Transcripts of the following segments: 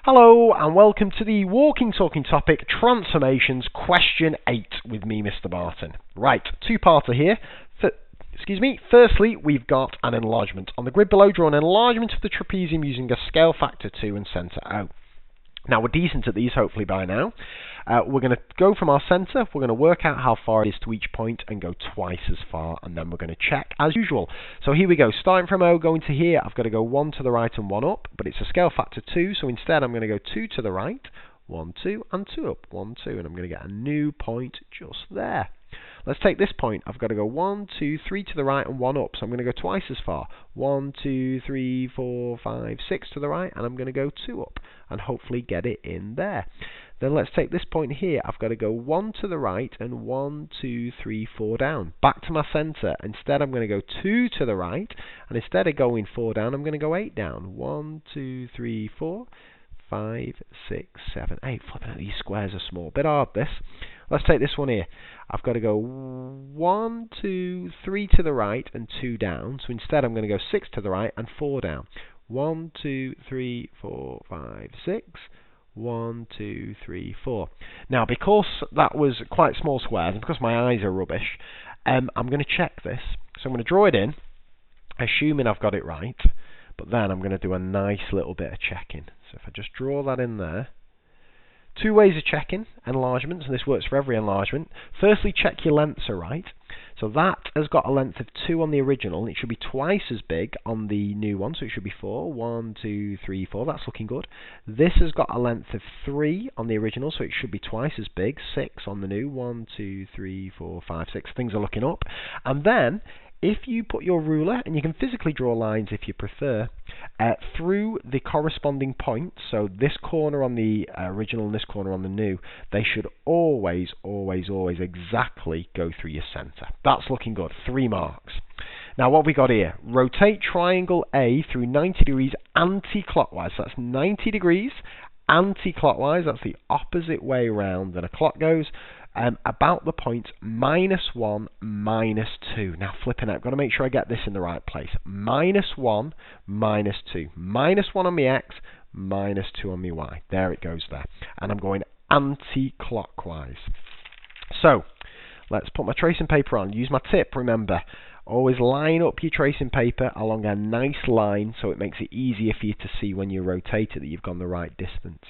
Hello and welcome to the walking talking topic transformations question 8 with me, Mr. Barton. Right, two-parter here. Firstly, we've got an enlargement. On the grid below, draw an enlargement of the trapezium using a scale factor 2 and centre O. Now, we're decent at these, hopefully, by now. We're going to go from our centre, we're going to work out how far it is to each point and go twice as far, and then we're going to check as usual. So here we go, starting from O, going to here, I've got to go 1 to the right and 1 up, but it's a scale factor 2, so instead I'm going to go 2 to the right, 1, 2, and 2 up, 1, 2, and I'm going to get a new point just there. Let's take this point. I've got to go 1, 2, 3 to the right and 1 up, so I'm going to go twice as far. 1, 2, 3, 4, 5, 6 to the right, and I'm going to go 2 up, and hopefully get it in there. Then let's take this point here. I've got to go 1 to the right and 1, 2, 3, 4 down. Back to my centre. Instead, I'm going to go 2 to the right, and instead of going 4 down, I'm going to go 8 down. 1, 2, 3, 4, 5, 6, 7, 8. Flipping out, these squares are small. Bit hard, this. Let's take this one here. I've got to go 1, 2, 3 to the right and 2 down. So instead I'm going to go 6 to the right and 4 down. 1, 2, 3, 4, 5, 6. 1, 2, 3, 4. Now, because that was quite small squares and because my eyes are rubbish, I'm going to check this. So I'm going to draw it in, assuming I've got it right. But then I'm going to do a nice little bit of checking. So if I just draw that in there. Two ways of checking enlargements, and this works for every enlargement. Firstly, check your lengths are right. So that has got a length of 2 on the original, and it should be twice as big on the new one, so it should be 4. 1, 2, 3, 4, that's looking good. This has got a length of 3 on the original, so it should be twice as big. 6 on the new. 1, 2, 3, 4, 5, 6. Things are looking up. And then, if you put your ruler, and you can physically draw lines if you prefer, through the corresponding points, so this corner on the original and this corner on the new, they should always, always, always exactly go through your centre. That's looking good. 3 marks. Now what we got here? Rotate triangle A through 90 degrees anti-clockwise. So that's 90 degrees anti-clockwise. That's the opposite way round than a clock goes. About the point -1, -2. Now flipping out, I've got to make sure I get this in the right place. -1, -2. -1 on my X, -2 on my Y. There it goes there. And I'm going anti-clockwise. So, let's put my tracing paper on. Use my tip, remember. Always line up your tracing paper along a nice line so it makes it easier for you to see when you rotate it that you've gone the right distance.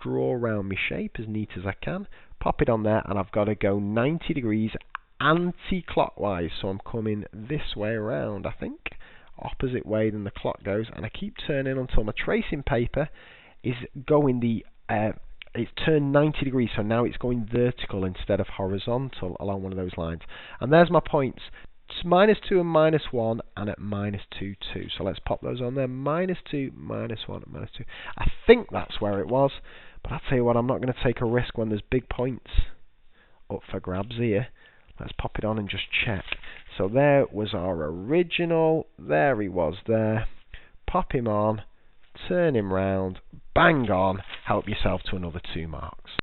Draw around my shape as neat as I can. Pop it on there, and I've got to go 90 degrees anti-clockwise. So I'm coming this way around, I think. Opposite way than the clock goes. And I keep turning until my tracing paper is going it's turned 90 degrees. So now it's going vertical instead of horizontal along one of those lines. And there's my points. It's -2 and -1, and at -2, 2. So let's pop those on there. -2, -1, -2. I think that's where it was. But I'll tell you what, I'm not going to take a risk when there's big points up for grabs here. Let's pop it on and just check. So there was our original. There he was there. Pop him on. Turn him round. Bang on. Help yourself to another 2 marks.